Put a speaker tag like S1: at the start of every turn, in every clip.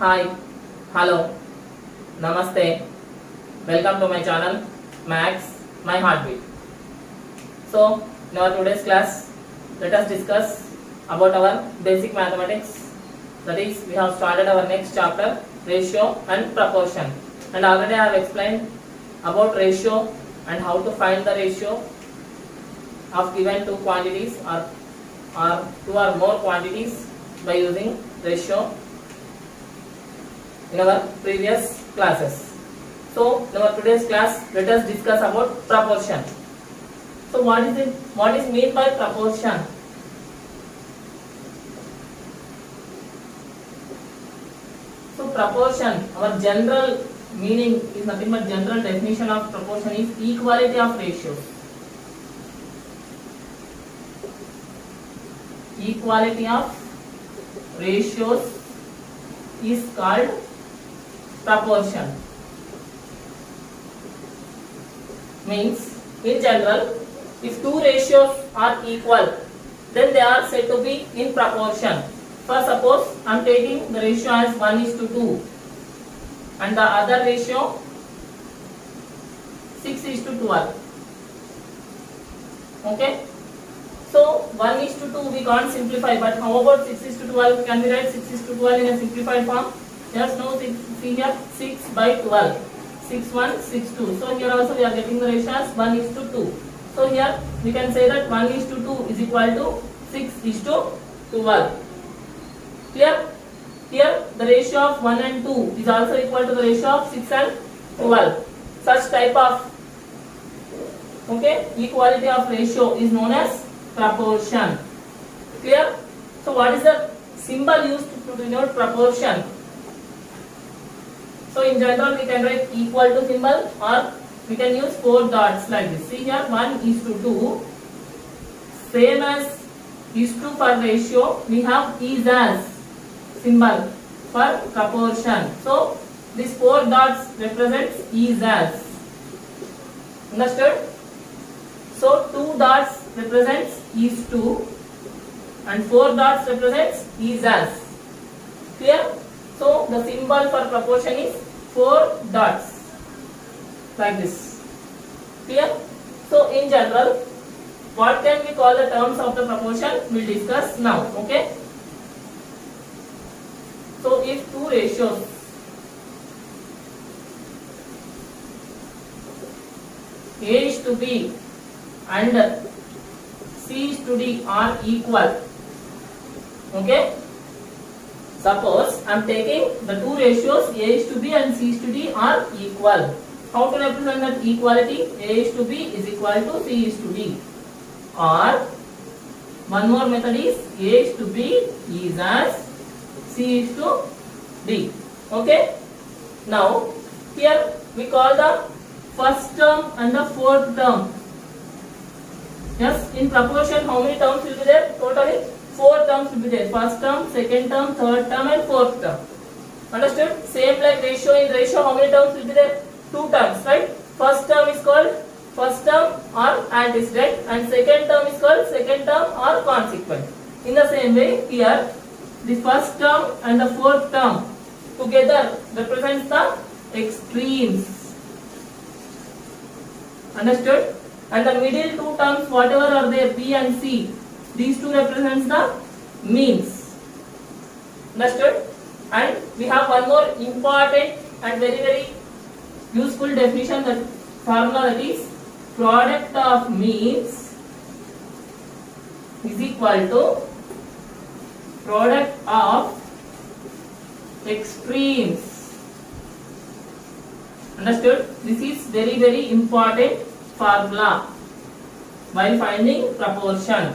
S1: Hi, hello, namaste. Welcome to my channel Max My Heartbeat. So, in our today's class, let us discuss about our basic mathematics. That is, we have started our next chapter, ratio and proportion. And already I have explained about ratio and how to find the ratio of given two quantities or two or more quantities by using ratio in our previous classes. So in our today's class, let us discuss about proportion. So what is it? What is meant by proportion? So proportion, our general meaning is nothing but general definition of proportion is equality of ratios. Equality of ratios is called proportion. Means in general, if two ratios are equal, then they are said to be in proportion. For suppose I am taking the ratio as 1:2 and the other ratio 6:12. Okay. So 1:2 we can't simplify, but how about 6:12? Can we write 6:12 in a simplified form? Yes, no, see here 6/12. 6 1 6 2. So here also we are getting the ratio as 1:2. So here we can say that 1:2 is equal to 6:12. Clear? Here the ratio of 1 and 2 is also equal to the ratio of 6 and 12. Such type of equality of ratio is known as proportion. Clear? So what is the symbol used to denote proportion? So in general we can write equal to symbol, or we can use 4 dots like this. See here 1:2, same as is to for ratio, we have is as symbol for proportion. So this 4 dots represents is as. Understood? So 2 dots represents is to and 4 dots represents is as. Clear? So the symbol for proportion is 4 dots like this. Clear? So in general, what can we call the terms of the proportion? We'll discuss now. Okay. So if two ratios A is to B and C is to D are equal, okay. Suppose I am taking the two ratios A is to B and C is to D are equal. How to represent that equality? A is to B is equal to C is to D. Or one more method is A is to B is as C is to D. Okay. Now here we call the first term and the fourth term. Yes, in proportion how many terms will be there? Totally 4 terms will be there. First term, second term, third term and fourth term. Understood? Same like ratio. In ratio how many terms will be there? 2 terms, right? First term is called first term or antecedent and second term is called second term or consequent. In the same way here the first term and the fourth term together represents the extremes. Understood? And the middle 2 terms whatever are there, B and C, these two represents the means. Understood? And we have one more important and very useful definition, that formula, that is product of means is equal to product of extremes. Understood? This is very important formula while finding proportion.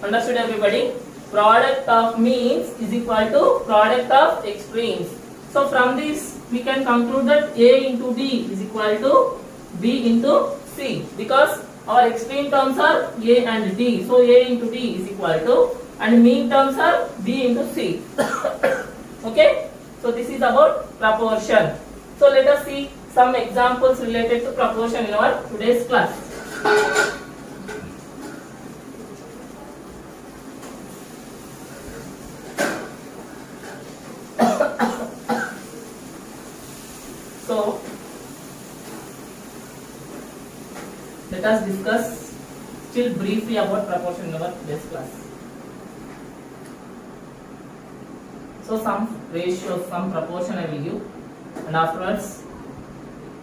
S1: Understood everybody? Product of means is equal to product of extremes. So from this we can conclude that A into D is equal to B into C, because our extreme terms are A and D. So A into D is equal to, and mean terms are B into C. Okay. So this is about proportion. So let us see some examples related to proportion in our today's class. us discuss still briefly about proportion in our base class. So some ratios, some proportion I will give, and afterwards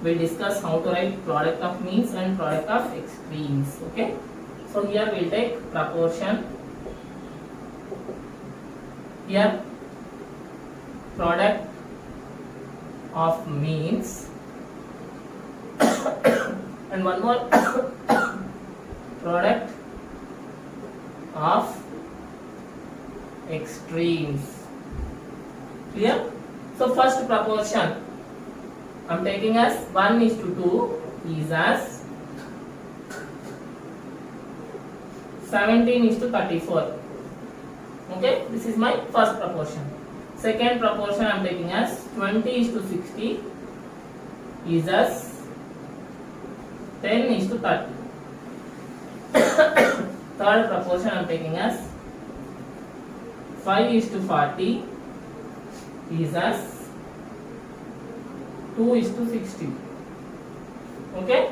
S1: we'll discuss how to write product of means and product of extremes. Okay. So here we'll take proportion. Here product of means and one more product of extremes. Clear? So first proportion I am taking as 1:2 is as 17:34. Okay, this is my first proportion. Second proportion I am taking as 20:60 is as 10:30. Third proportion I am taking as 5:40 is as 2:60. Okay.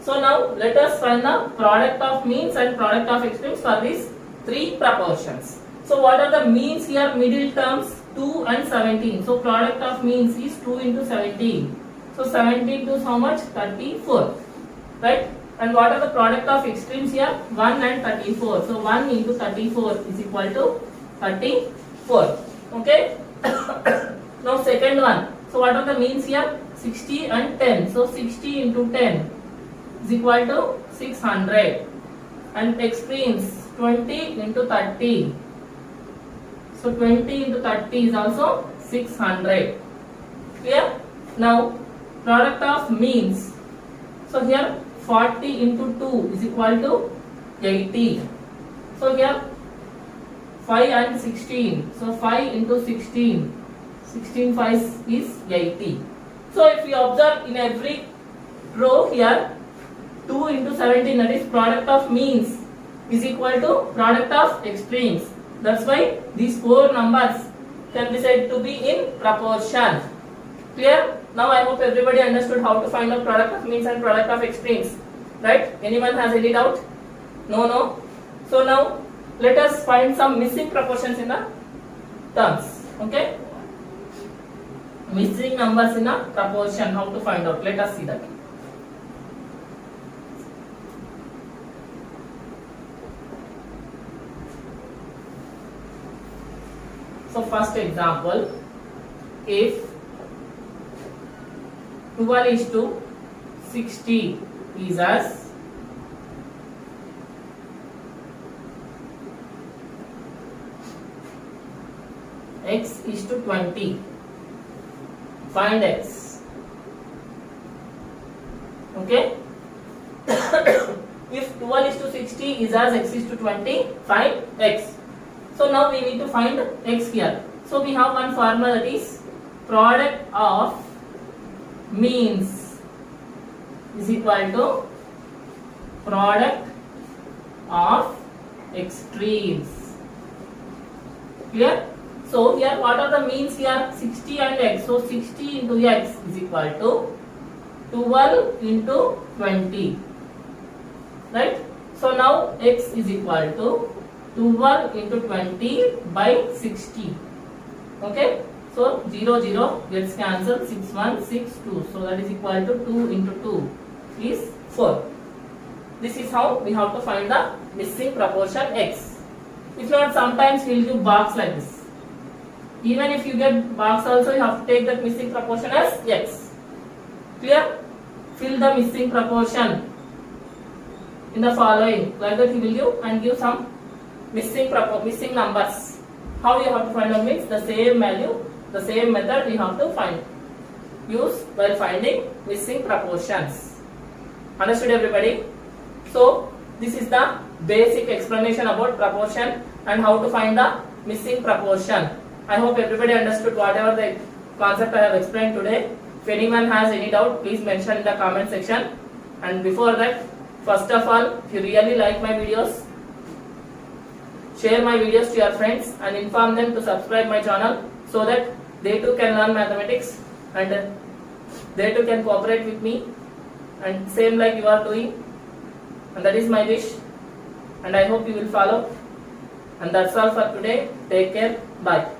S1: So now let us find the product of means and product of extremes for these three proportions. So what are the means here? Middle terms 2 and 17. So product of means is 2 into 17. So 17 to how much? 34. Right? And what are the product of extremes here? 1 and 34. So 1 into 34 is equal to 34. Okay? Now second one. So what are the means here? 60 and 10. So 60 into 10 is equal to 600. And extremes 20 into 30. So 20 into 30 is also 600. Clear? Now product of means. So here 40 into 2 is equal to 80. So here 5 and 16. So 5 into 16. 16 5 is 80. So if you observe in every row here 2 into 17, that is product of means, is equal to product of extremes. That's why these four numbers can be said to be in proportion. Clear? Now I hope everybody understood how to find out product of means and product of extremes. Right? Anyone has any doubt? No? So now let us find some missing proportions in the terms. Okay? Missing numbers in a proportion, how to find out? Let us see that. So first example, if 12:60 is as x:20, find x. Okay. If 12:60 is as x:20, find x. So now we need to find x here. So we have one formula, that is product of means is equal to product of extremes. Clear? So here what are the means here? 60 and x. So 60 into x is equal to 12 into 20. Right? So now x is equal to 12 into 20 by 60. Okay? So 0 gets cancelled. 6 1 6 2. So that is equal to 2 into 2 is 4. This is how we have to find the missing proportion x. If not, sometimes we will give box like this. Even if you get box also, you have to take that missing proportion as x. Clear? Fill the missing proportion in the following. Like that he will give and give some missing numbers. How you have to find out means the same value, the same method we have to find. Use while finding missing proportions. Understood everybody? So this is the basic explanation about proportion and how to find the missing proportion. I hope everybody understood whatever the concept I have explained today. If anyone has any doubt, please mention in the comment section. And before that, first of all, if you really like my videos, share my videos to your friends and inform them to subscribe my channel so that they too can learn mathematics and they too can cooperate with me and same like you are doing. and that is my wish, and I hope you will follow. And that's all for today. Take care. Bye.